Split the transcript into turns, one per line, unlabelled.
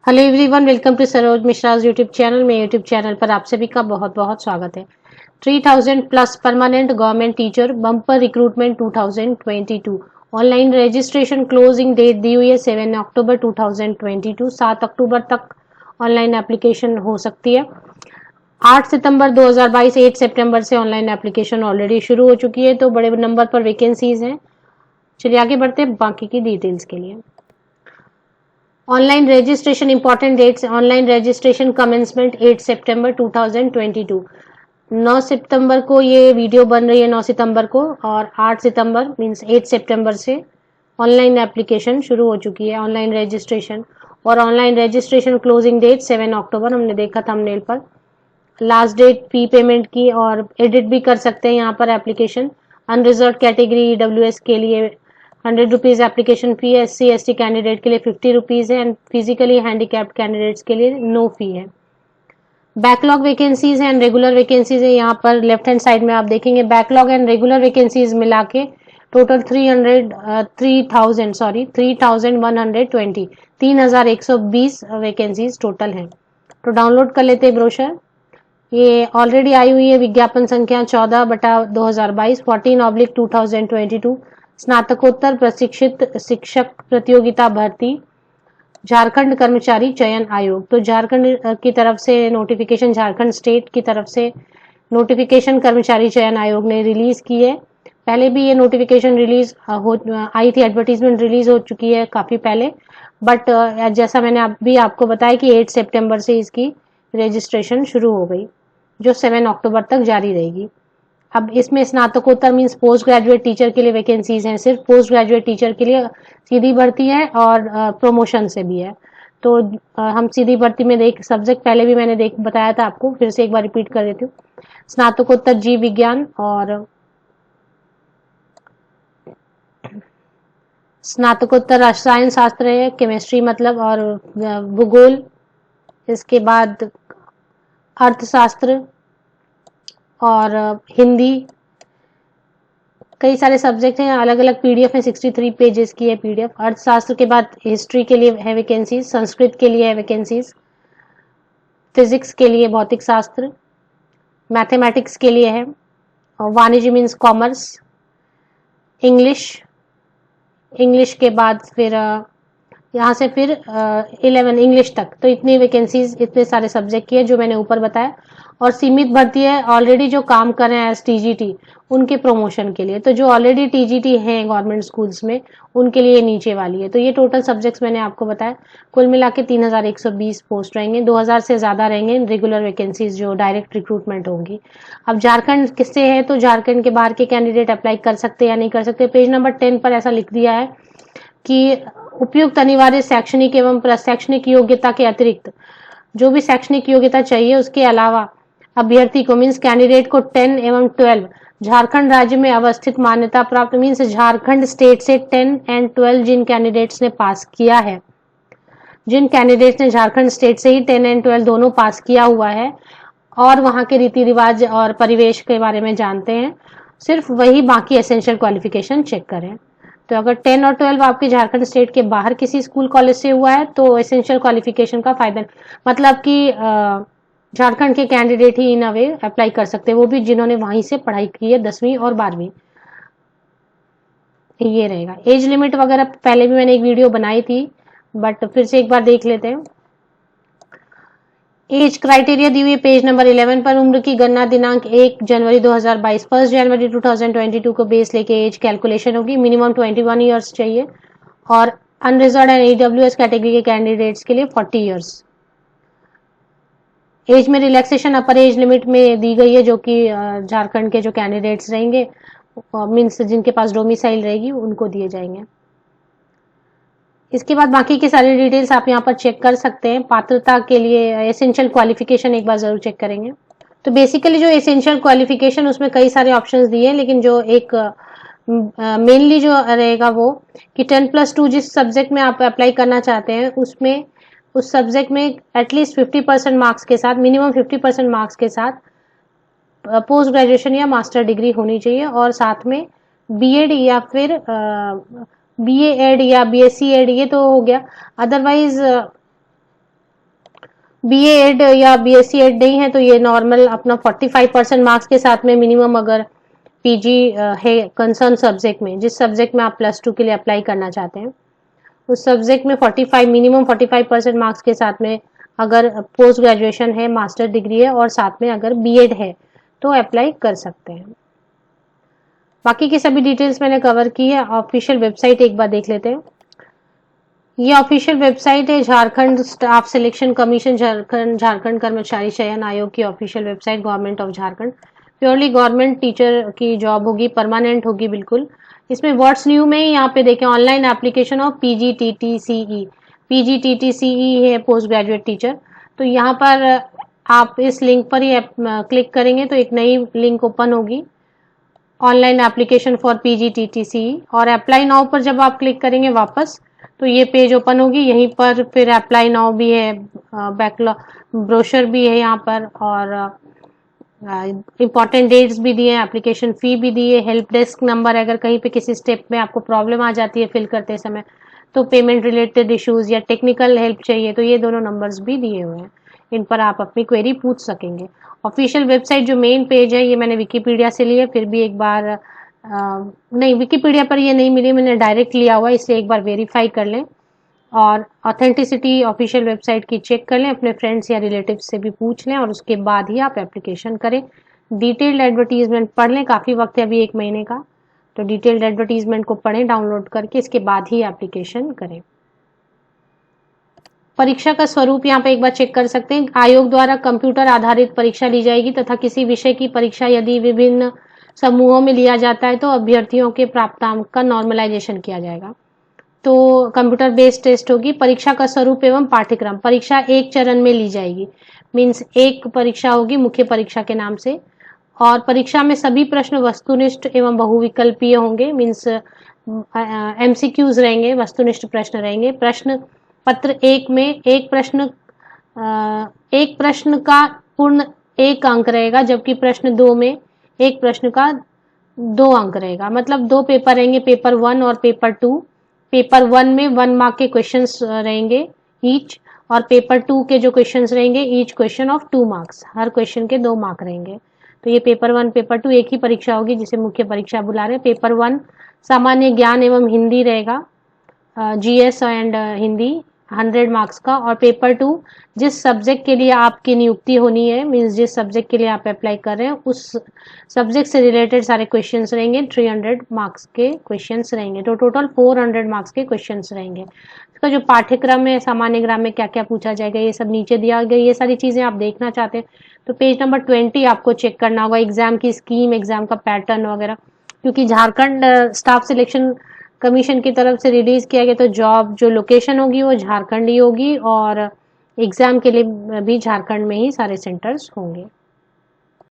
Hello everyone, welcome to Saroj Mishra's YouTube channel में। YouTube channel पर आप सभी का बहुत बहुत स्वागत है। 3000 plus permanent government teacher bumper recruitment 2022 online registration closing date दी हुई है 7 अक्टूबर 2022। 7 अक्टूबर तक ऑनलाइन एप्लीकेशन हो सकती है। 8 सितंबर 2022 8 सितंबर से ऑनलाइन एप्लीकेशन ऑलरेडी शुरू हो चुकी है, तो बड़े नंबर पर वैकेंसीज हैं। चलिए आगे बढ़ते हैं बाकी की डिटेल्स के लिए। Online registration important dates. Online registration commencement 8 सितंबर 2022। 9 सितंबर को ये वीडियो बन रही है, 9 सितंबर को, और 8 सितंबर मींस 8 सितंबर से ऑनलाइन एप्लीकेशन शुरू हो चुकी है, ऑनलाइन रजिस्ट्रेशन। और ऑनलाइन रजिस्ट्रेशन क्लोजिंग डेट 7 अक्टूबर हमने देखा थंबनेल पर। लास्ट डेट फी पेमेंट की, और एडिट भी कर सकते हैं यहाँ पर एप्लीकेशन। अनरिजर्व कैटेगरी ईडब्ल्यूएस के लिए 100 रुपीज एप्लीकेशन फी है। SC ST कैंडिडेट के लिए 50 रुपीज है, एंड फिजिकली हैंडीकैप्ड कैंडिडेट्स के लिए नो फी है। बैकलॉग वैकेंसीज है एंड रेगुलर वैकेंसीज है। यहाँ पर लेफ्ट हैंड साइड में आप देखेंगे बैकलॉग एंड रेगुलर वैकेंसीज मिला के टोटल 3120 3120 वैकेंसीज टोटल हैं। तो डाउनलोड कर लेते हैं ब्रोशर। ये ऑलरेडी आई हुई है विज्ञापन संख्या 14/2022 14/2022। स्नातकोत्तर प्रशिक्षित शिक्षक प्रतियोगिता भर्ती झारखंड कर्मचारी चयन आयोग। तो झारखंड की तरफ से नोटिफिकेशन, झारखंड स्टेट की तरफ से नोटिफिकेशन कर्मचारी चयन आयोग ने रिलीज की है। पहले भी ये नोटिफिकेशन रिलीज आई थी, एडवर्टीजमेंट रिलीज हो चुकी है काफी पहले, बट जैसा मैंने अभी आपको बताया कि 8 सितंबर से इसकी रजिस्ट्रेशन शुरू हो गई, जो 7 अक्टूबर तक जारी रहेगी। अब इसमें स्नातकोत्तर मींस पोस्ट ग्रेजुएट टीचर के लिए वैकेंसीज हैं, सिर्फ पोस्ट ग्रेजुएट टीचर के लिए सीधी भर्ती है, और प्रमोशन से भी है। तो हम सीधी भर्ती में देख सब्जेक्ट पहले भी मैंने बताया था आपको, फिर से एक बार रिपीट कर देती हूँ। स्नातकोत्तर जीव विज्ञान और स्नातकोत्तर रसायन शास्त्र है, केमिस्ट्री मतलब, और भूगोल, इसके बाद अर्थशास्त्र और हिंदी। कई सारे सब्जेक्ट हैं, अलग अलग पीडीएफ है, 63 पेजेस की है पीडीएफ। अर्थशास्त्र के बाद हिस्ट्री के लिए है वैकेंसीज, संस्कृत के लिए है वैकेंसीज, फिजिक्स के लिए भौतिक शास्त्र, मैथमेटिक्स के लिए है, और वाणिज्य मीन्स कॉमर्स, इंग्लिश के बाद फिर यहाँ से फिर 11 इंग्लिश तक। तो इतनी वैकेंसीज इतने सारे सब्जेक्ट की है जो मैंने ऊपर बताया, और सीमित भर्ती है ऑलरेडी जो काम कर रहे हैं एज टीजीटी उनके प्रमोशन के लिए। तो जो ऑलरेडी टीजीटी हैं गवर्नमेंट स्कूल्स में उनके लिए नीचे वाली है। तो ये टोटल सब्जेक्ट्स मैंने आपको बताया, कुल मिला के 3120 पोस्ट रहेंगे, 2000 से ज्यादा रहेंगे रेगुलर वैकेंसीज जो डायरेक्ट रिक्रूटमेंट होंगी। अब झारखंड किससे है, तो झारखंड के बाहर के कैंडिडेट अप्लाई कर सकते या नहीं कर सकते। पेज नंबर 10 पर ऐसा लिख दिया है कि उपयुक्त अनिवार्य शैक्षणिक एवं प्रशैक्षणिक योग्यता के अतिरिक्त जो भी शैक्षणिक योग्यता चाहिए उसके अलावा अभ्यर्थी को मीन्स कैंडिडेट को 10 एवं 12 झारखंड राज्य में अवस्थित मान्यता प्राप्त मीन्स झारखंड स्टेट से 10 एंड 12 जिन कैंडिडेट्स ने पास किया है, जिन कैंडिडेट्स ने झारखंड स्टेट से ही 10 एंड 12 दोनों पास किया हुआ है और वहां के रीति रिवाज और परिवेश के बारे में जानते हैं, सिर्फ वही बाकी एसेंशियल क्वालिफिकेशन चेक करें। तो अगर 10 और 12 आपके झारखंड स्टेट के बाहर किसी स्कूल कॉलेज से हुआ है तो एसेंशियल क्वालिफिकेशन का फायदा, मतलब कि झारखंड के कैंडिडेट ही इन अ वे अप्लाई कर सकते हैं, वो भी जिन्होंने वहीं से पढ़ाई की है 10वीं और 12वीं। ये रहेगा। एज लिमिट वगैरह पहले भी मैंने एक वीडियो बनाई थी, बट फिर से एक बार देख लेते हैं। एज क्राइटेरिया दी हुई पेज नंबर 11 पर। उम्र की गणना दिनांक 1 जनवरी 2022 1 जनवरी 2022 को बेस लेके एज कैलकुलेशन होगी। मिनिमम 21 ईयर्स चाहिए, और अनरिजर्व एंड ईडब्ल्यूएस कैटेगरी के कैंडिडेट्स के लिए 40 ईयर्स। एज में रिलैक्सेशन अपर एज लिमिट में दी गई है, जो कि झारखंड के जो कैंडिडेट्स रहेंगे मीन्स जिनके पास डोमिसाइल रहेगी उनको दिए जाएंगे। इसके बाद बाकी की सारी डिटेल्स आप यहाँ पर चेक कर सकते हैं। पात्रता के लिए एसेंशियल क्वालिफिकेशन एक बार जरूर चेक करेंगे। तो बेसिकली जो एसेंशियल क्वालिफिकेशन उसमें कई सारे ऑप्शंस दिए हैं, लेकिन जो एक मेनली जो रहेगा वो कि 10+2 जिस सब्जेक्ट में आप अप्लाई करना चाहते हैं उसमें उस सब्जेक्ट में एटलीस्ट 50% मार्क्स के साथ, मिनिमम 50% मार्क्स के साथ पोस्ट ग्रेजुएशन या मास्टर डिग्री होनी चाहिए, और साथ में बीएड या फिर बीए एड या बीएससी एड, ये तो हो गया। अदरवाइज बीए एड या बीएससी एड नहीं है तो ये नॉर्मल अपना 45% मार्क्स के साथ में मिनिमम अगर पीजी है कंसर्न सब्जेक्ट में, जिस सब्जेक्ट में आप +2 के लिए अप्लाई करना चाहते हैं उस सब्जेक्ट में 45 मिनिमम 45% मार्क्स के साथ में अगर पोस्ट ग्रेजुएशन है, मास्टर डिग्री है और साथ में अगर बीएड है तो अप्लाई कर सकते हैं। बाकी की सभी डिटेल्स मैंने कवर की है। ऑफिशियल वेबसाइट एक बार देख लेते हैं। ये ऑफिशियल वेबसाइट है Jharkhand staff selection commission, Jharkhand कर्मचारी चयन आयोग की official website, government of Jharkhand. Purely government teacher की जॉब होगी, परमानेंट होगी बिल्कुल। इसमें व्हाट्स न्यू में ही यहाँ पे देखें ऑनलाइन एप्लीकेशन ऑफ पीजीटीटीसीई, पीजीटीटीसीई है पोस्ट ग्रेजुएट टीचर। तो यहाँ पर आप इस लिंक पर ही क्लिक करेंगे तो एक नई लिंक ओपन होगी, ऑनलाइन एप्लीकेशन फॉर पीजीटीटीसीई, और अप्लाई नाउ पर जब आप क्लिक करेंगे वापस तो ये पेज ओपन होगी। यहीं पर फिर अप्लाई नाउ भी है, बैकलॉग ब्रोशर भी है यहाँ पर, और इंपॉर्टेंट डेट्स भी दिए हैं, एप्लीकेशन फी भी दी है, हेल्प डेस्क नंबर अगर कहीं पे किसी स्टेप में आपको प्रॉब्लम आ जाती है फिल करते समय, तो पेमेंट रिलेटेड इश्यूज या टेक्निकल हेल्प चाहिए तो ये दोनों नंबर्स भी दिए हुए हैं, इन पर आप अपनी क्वेरी पूछ सकेंगे। ऑफिशियल वेबसाइट जो मेन पेज है ये मैंने विकीपीडिया से लिया, फिर भी एक बार नहीं विकीपीडिया पर ये नहीं मिली, मैंने डायरेक्ट लिया हुआ, इसलिए एक बार वेरीफाई कर लें और ऑथेंटिसिटी ऑफिशियल वेबसाइट की चेक कर लें, अपने फ्रेंड्स या रिलेटिव से भी पूछ लें और उसके बाद ही आप एप्लीकेशन करें। डिटेल्ड एडवर्टीजमेंट पढ़ लें, काफ़ी वक्त है अभी 1 महीने का, तो डिटेल्ड एडवर्टीजमेंट को पढ़ें डाउनलोड करके, इसके बाद ही एप्लीकेशन करें। परीक्षा का स्वरूप यहाँ पे एक बार चेक कर सकते हैं। आयोग द्वारा कंप्यूटर आधारित परीक्षा ली जाएगी तथा किसी विषय की परीक्षा यदि विभिन्न समूहों में लिया जाता है तो अभ्यर्थियों के प्राप्तांक का नॉर्मलाइजेशन किया जाएगा। तो कंप्यूटर बेस्ड टेस्ट होगी। परीक्षा का स्वरूप एवं पाठ्यक्रम, परीक्षा एक चरण में ली जाएगी, मीन्स एक परीक्षा होगी मुख्य परीक्षा के नाम से, और परीक्षा में सभी प्रश्न वस्तुनिष्ठ एवं बहुविकल्पीय होंगे, मीन्स एमसीक्यूज रहेंगे, वस्तुनिष्ठ प्रश्न रहेंगे। प्रश्न पत्र 1 में एक प्रश्न का पूर्ण 1 अंक रहेगा, जबकि प्रश्न 2 में एक प्रश्न का 2 अंक रहेगा, मतलब 2 पेपर रहेंगे, पेपर 1 और पेपर 2। पेपर 1 में 1 मार्क के क्वेश्चंस रहेंगे ईच, और पेपर 2 के जो क्वेश्चंस रहेंगे each question of 2 marks, her question के 2 मार्क रहेंगे। तो ये पेपर 1 पेपर 2 एक ही परीक्षा होगी जिसे मुख्य परीक्षा बुला रहे हैं। पेपर 1 सामान्य ज्ञान एवं हिंदी रहेगा, जीएस एंड हिंदी 100 मार्क्स का, और पेपर 2 जिस सब्जेक्ट के लिए आपकी नियुक्ति होनी है, मीन्स जिस सब्जेक्ट के लिए आप अप्लाई कर रहे हैं उस सब्जेक्ट से रिलेटेड सारे क्वेश्चंस रहेंगे, 300 मार्क्स के क्वेश्चंस रहेंगे, तो टोटल 400 मार्क्स के क्वेश्चंस रहेंगे। इसका जो पाठ्यक्रम है, सामान्य ग्राम में क्या क्या पूछा जाएगा, ये सब नीचे दिया गया। ये सारी चीजें आप देखना चाहते हैं तो पेज नंबर 20 आपको चेक करना होगा, एग्जाम की स्कीम, एग्जाम का पैटर्न वगैरह, क्योंकि झारखंड स्टाफ सिलेक्शन कमीशन की तरफ से रिलीज किया गया तो जॉब जो लोकेशन होगी वो झारखंड ही होगी, और एग्जाम के लिए भी झारखंड में ही सारे सेंटर्स होंगे।